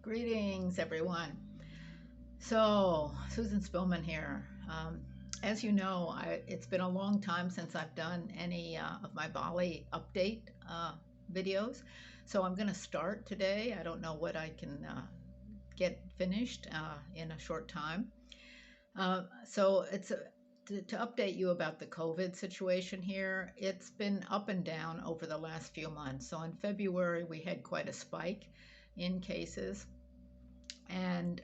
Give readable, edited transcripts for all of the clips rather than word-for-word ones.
Greetings, everyone. So, Susan Spillman here. As you know, it's been a long time since I've done any of my Bali update videos. So, I'm going to start today. I don't know what I can get finished in a short time. So, to update you about the COVID situation here, it's been up and down over the last few months. So, in February, we had quite a spike in cases. And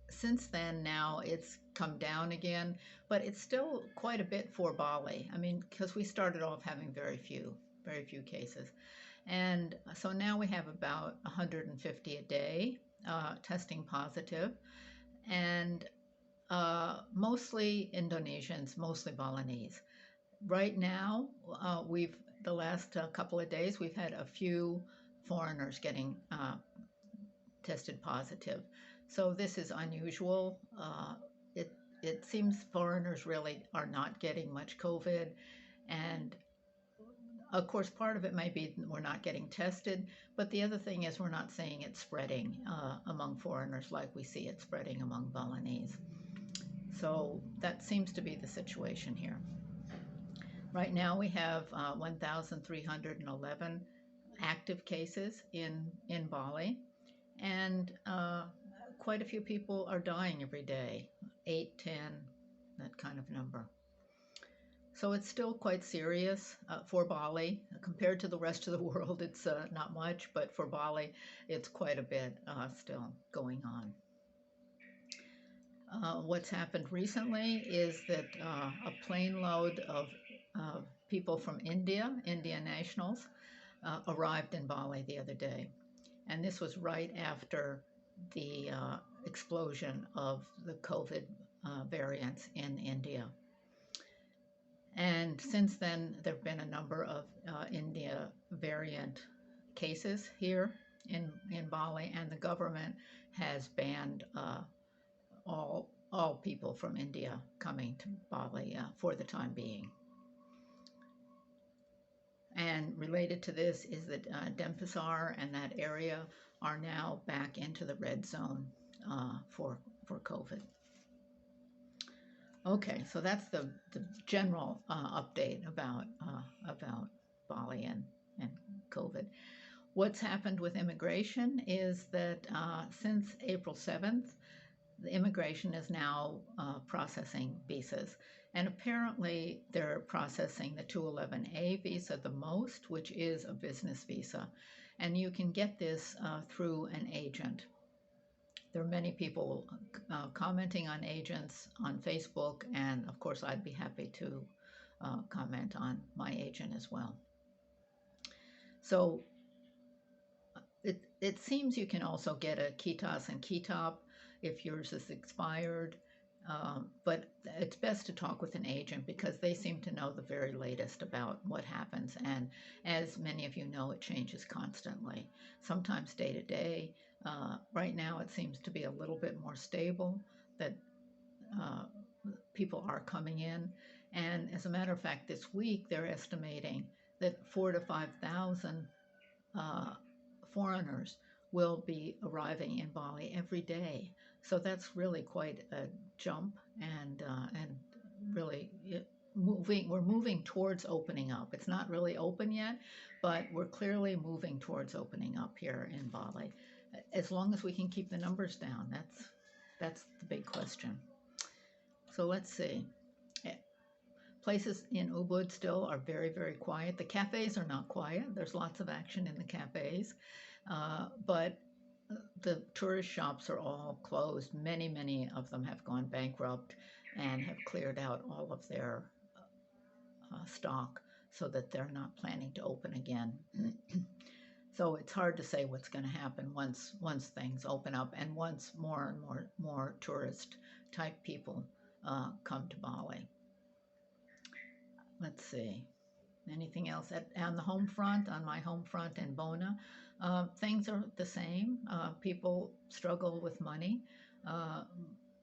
since then, now it's come down again, but it's still quite a bit for Bali. I mean, because we started off having very few cases. And so now we have about 150 a day testing positive, and mostly Indonesians, mostly Balinese. Right now, the last couple of days, we've had a few foreigners getting tested positive. So this is unusual. It seems foreigners really are not getting much COVID, and of course, part of it may be we're not getting tested, but the other thing is we're not seeing it spreading among foreigners like we see it spreading among Balinese. So that seems to be the situation here. Right now, we have 1,311 active cases in Bali, and quite a few people are dying every day, 8, 10, that kind of number. So it's still quite serious for Bali. Compared to the rest of the world, it's not much, but for Bali, it's quite a bit still going on. What's happened recently is that a plane load of people from Indian nationals, arrived in Bali the other day. And this was right after the explosion of the COVID variants in India. And since then, there have been a number of India variant cases here in Bali, and the government has banned all people from India coming to Bali for the time being. And related to this is that Denpasar and that area are now back into the red zone for COVID. Okay, so that's the general update about Bali and COVID. What's happened with immigration is that since April 7th, the immigration is now processing visas. And apparently they're processing the 211A visa the most, which is a business visa. And you can get this through an agent. There are many people commenting on agents on Facebook, and of course I'd be happy to comment on my agent as well. So it seems you can also get a Kitas and Kitap if yours is expired, but it's best to talk with an agent because they seem to know the very latest about what happens. And as many of you know, it changes constantly, sometimes day to day. Right now, it seems to be a little bit more stable, that people are coming in. And as a matter of fact, this week, they're estimating that 4,000 to 5,000 foreigners will be arriving in Bali every day. So that's really quite a jump, and really we're moving towards opening up. It's not really open yet, but we're clearly moving towards opening up here in Bali. As long as we can keep the numbers down, that's the big question. So let's see. Places in Ubud still are very, very quiet. The cafes are not quiet. There's lots of action in the cafes, but the tourist shops are all closed. Many of them have gone bankrupt and have cleared out all of their stock so that they're not planning to open again. So it's hard to say what's going to happen once things open up and once more and more tourist type people come to Bali. Let's see. Anything else? On the home front, on my home front in Bona, things are the same. People struggle with money.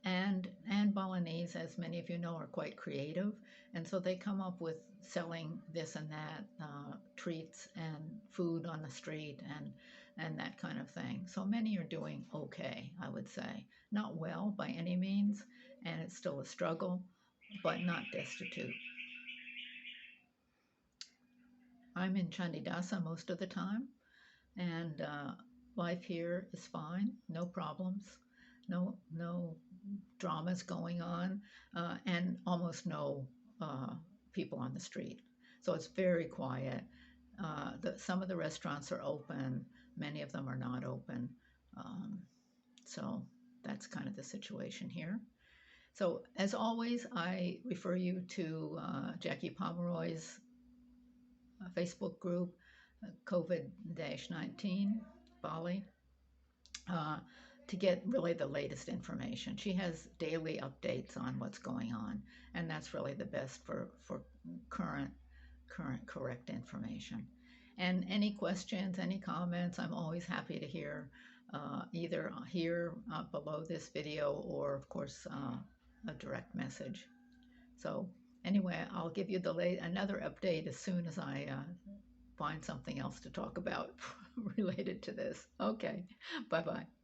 And Balinese, as many of you know, are quite creative. And so they come up with selling this and that, treats and food on the street. And and that kind of thing. So many are doing okay, I would say. Not well by any means, and it's still a struggle, but not destitute. I'm in Chandidasa most of the time, and life here is fine, no problems, no dramas going on, and almost no uh, people on the street. So it's very quiet. Some of the restaurants are open, many of them are not open. Um, so that's kind of the situation here. So, as always, I refer you to Jackie Pomeroy's Facebook group, COVID 19 Bali, uh, to get really the latest information. She has daily updates on what's going on, and that's really the best for current correct information. And any questions, any comments, I'm always happy to hear, either here below this video or, of course, a direct message. So anyway, I'll give you another update as soon as I find something else to talk about related to this. Okay, bye bye.